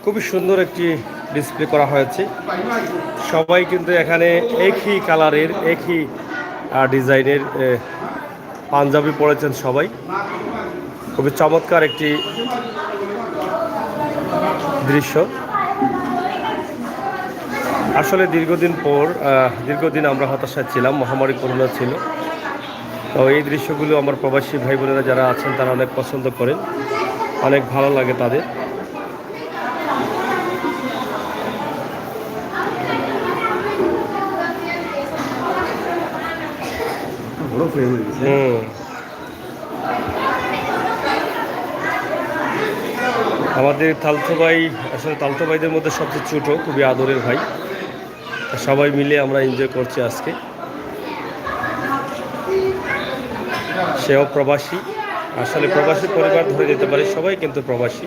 খুবই সুন্দর একটি ডিসপ্লে করা হয়েছে। সবাই কিন্তু এখানে একই কালারের একই ডিজাইনের পাঞ্জাবি পরেছেন সবাই। খুবই চমৎকার একটি দৃশ্য। আসলে দীর্ঘদিন আমরা হতাশায় ছিলাম, মহামারী করোনা ছিল। তো এই দৃশ্যগুলো আমার প্রবাসী ভাই বোনেরা যারা আছেন তারা অনেক পছন্দ করেন, অনেক ভালো লাগে তাদের। আমাদের তালতো ভাই আসলে তালতো ভাইদের মধ্যে সবচেয়ে ছোট, খুবই আদরের ভাই। সবাই মিলে আমরা এনজয় করছি আজকে। সেও প্রবাসী, আসলে প্রবাসী পরিবার ধরে যেতে পারে, সবাই কিন্তু প্রবাসী।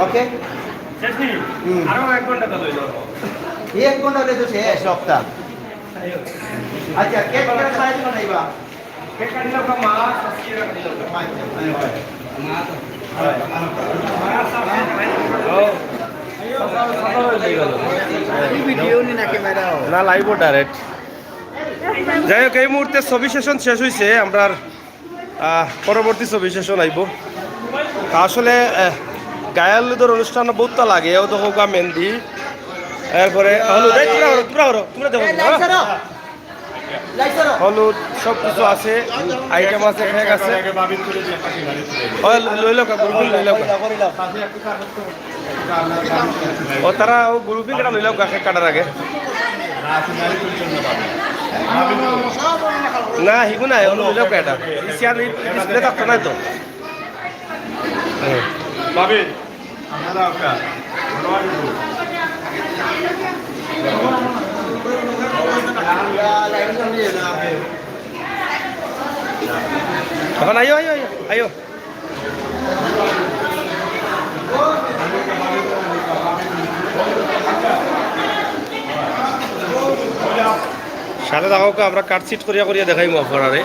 ওকে আরো 1 ঘন্টা তো লইলো, 1 ঘন্টা হলে তো শেষ সপ্তাহ। আচ্ছা কেক কেটে সাইজ বানাইবা, কেক কাটিলো কা মাছ আজকে কাটিলো মাছ না লাইভ ডাইরেক্ট। যাই হোক, এই মুহূর্তে ছবি সেশন শেষ হয়েছে, আমরা পরবর্তী ছবি সেশন আইব। আসলে গায়ালুদের অনুষ্ঠান বহুতটা লাগে, ও তো হোকা মেহেন্দি, এরপরে হলুদ, তোমরা দেখো হলুদ সব কিছু আছে, আইটেম আছে, কেক আছে। লইল ও তারা ও গ্রুপিং কেটা লইল কেক কাটার আগে না হিগু নাই লইল কেটা সিয়ার ডিসপ্লে থাকতো নাই তো। এখন আইও আইও আইও সাথে দেখো আমরা কাটসিট করিয়া করিয়া দেখাইমু আপনারে।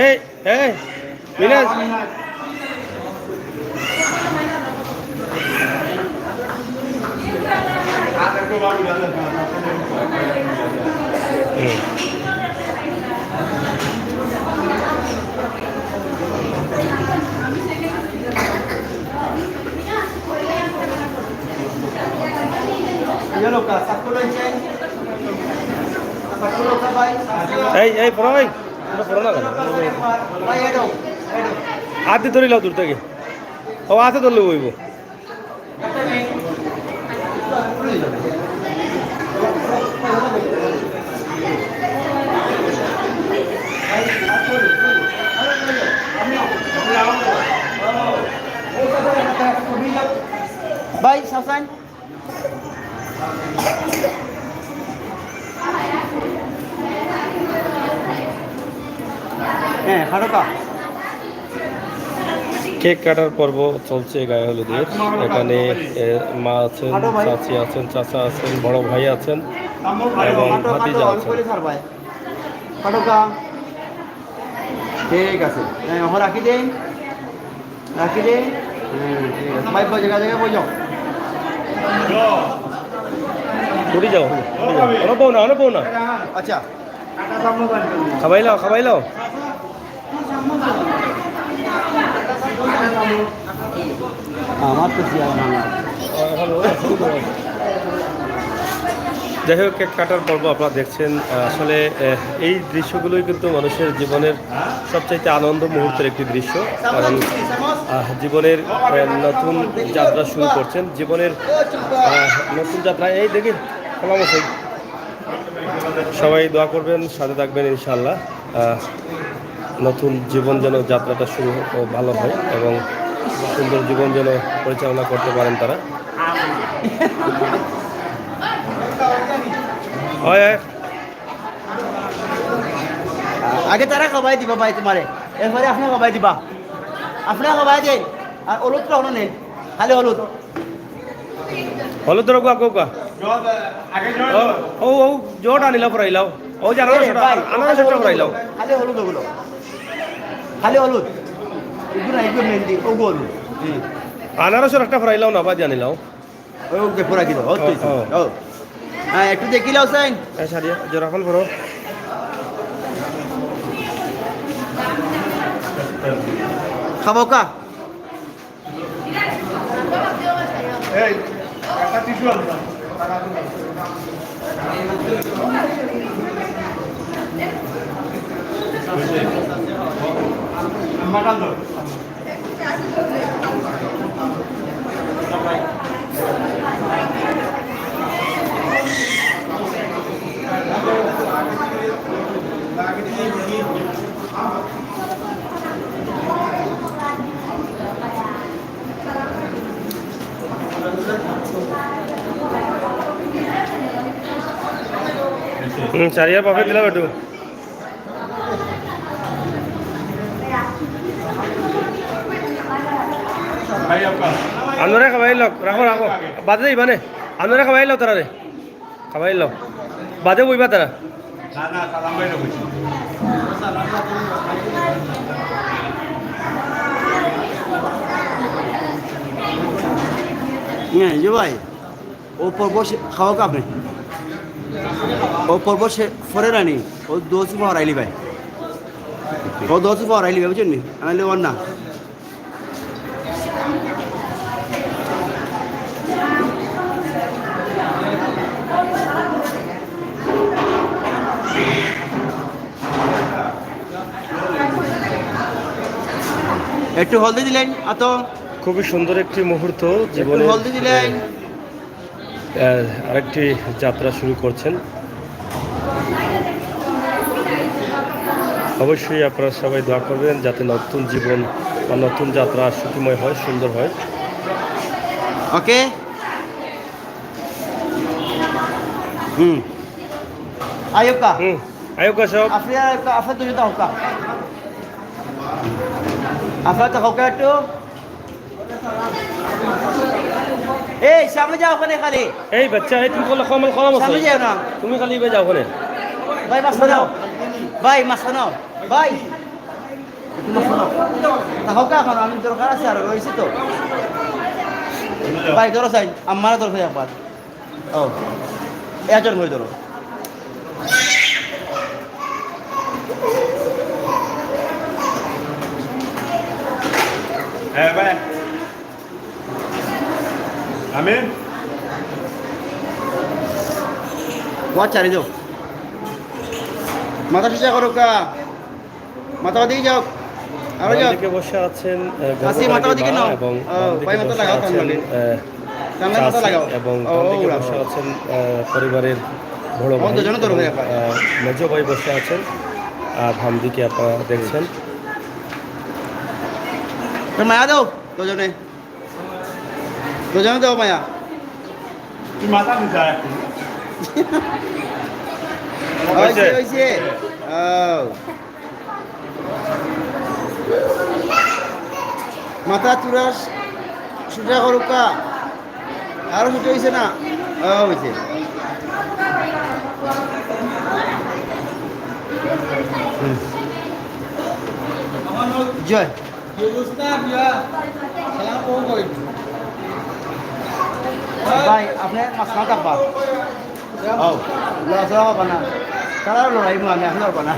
এই এই মিনাজ এই পড়া ভাই পড়া না হাতে ধরে লাও দূর থেকে, ও হাতে ধরলে বইব। ভাই সাসান হ্যাঁ হারকা কেক কাটার পর্ব চলছে গায়ে হলুদের। এখানে মা আছেন, চাচি আছেন, চাচা আছেন, বড় ভাই আছেন এবং ভাতিজা আছেন। ঠিক আছে এখন রাখি দেন রাখি দেন ঠিক আছে ভাই জায়গা জায়গায় বই যাও ঘুরি যাও অনেক বউ না আচ্ছা খাবাই লাও আমার তো জিয়া না যাই হোক কেক কাটার পর্ব আপনারা দেখছেন আসলে এই দৃশ্যগুলোই কিন্তু মানুষের জীবনের সবচাইতে আনন্দ মুহূর্তের একটি দৃশ্য কারণ জীবনের নতুন যাত্রা শুরু করছেন জীবনের নতুন যাত্রা এই দেখি অবশ্যই সবাই দোয়া করবেন সাথে থাকবেন ইনশাআল্লাহ নতুন জীবন যেন যাত্রাটা শুরু ভালো হয় এবং সুন্দর জীবন যেন পরিচালনা করতে পারেন তারা আগে তারা খাবাই দিবা ভাই তোমারে এরপরে আপনার খাবাই দিবা আপনার খাবাই দেন আর হলুদ রাখুন নেন খালি হলুদ হলুদ রকম আঁকা ও জোট আনিলাও ফরাইলাও ও যে আনারসটা ফরাইলাও খালি হলুদ ওগুলো খালি হলুদ এগুলো এগুলো মেহেন্দি ওগুলো হলুদ আনারসের একটা ফরাইলাও না বাজি আনিলাও ওকে পুরা কিলো ও হ্যাঁ একটু দেখিলাও সাইন সারিয়া জোরাফল ভরো খাবো কা এই একটা টিস্যু আনবা মাকান্দো চারিয়া পাফে দিলাম একটু ভাই আপকা আপনারা খাবাই লোক রাখো বাদে যাইবা নে আপনারা খাবাই লো তারা রে খাবাই লো বাদে বইবা তারা না না সালাম ভাই বলছি হ্যাঁ যে ভাই ও পর্ব খাওয়া কা আপনি ও পর্ব সে ফরে রানি ও দোষ ফরাইলি ভাই ও দোষ ফরাইলি ভাই বুঝছেন নি আমি ওর না একটু হলদি দিলেন আত খুবই সুন্দর একটি মুহূর্ত জীবনে একটু হলদি দিলেন আরেকটি যাত্রা শুরু করছেন অবশ্যই আপনারা সবাই দোয়া করবেন যাতে নতুন জীবন বা নতুন যাত্রা সুখময় হয় সুন্দর হয় ওকে আয়ুকা আয়োগা সব আপনার তো যেটা হোকা আপনার তো হোকা একটু এই সামনে যাও ওখানে খালি এই বাচ্চা এই তুমি বলে কম সামনে যাও না তুমি খালি যাও ওখানে ভাই মাছ নাও ভাই মাছ নাও ভাই মাছ নাও তা হোকা এখন আমি দরকার আছে আর রয়েছি তো ভাই ধরো সাইন আমার দরকার একবার ও একজন হয়ে ধরো হ্যাঁ ভাই আমিন बहुत चारी दो মাথা সোজা করো কা মাথা ওদিকে যাও আরো যাও দিকে বসে আছেন আসি মাথা ওদিকে নাও এবং ভাই মাথা লাগাও কানলে কানলে মাথা লাগাও এবং দিকে বসে আছেন পরিবারের বড় ভাই দুজন তো রয়ে গেল মেজো ভাই বসে আছেন আর বাম দিকে আপনারা দেখছেন মায়া দাও দুজনে দুজনে দাও মায়া তুই মাথা নিচা হইছে হইছে ও মাথা চূড়া সোজা করো কা আরো সোজা হইছে না ও হইছে জয় ভাই আপনি মাছ না থাকবা ও লস হবে না তারা লড়াই আমি এখন পারবা না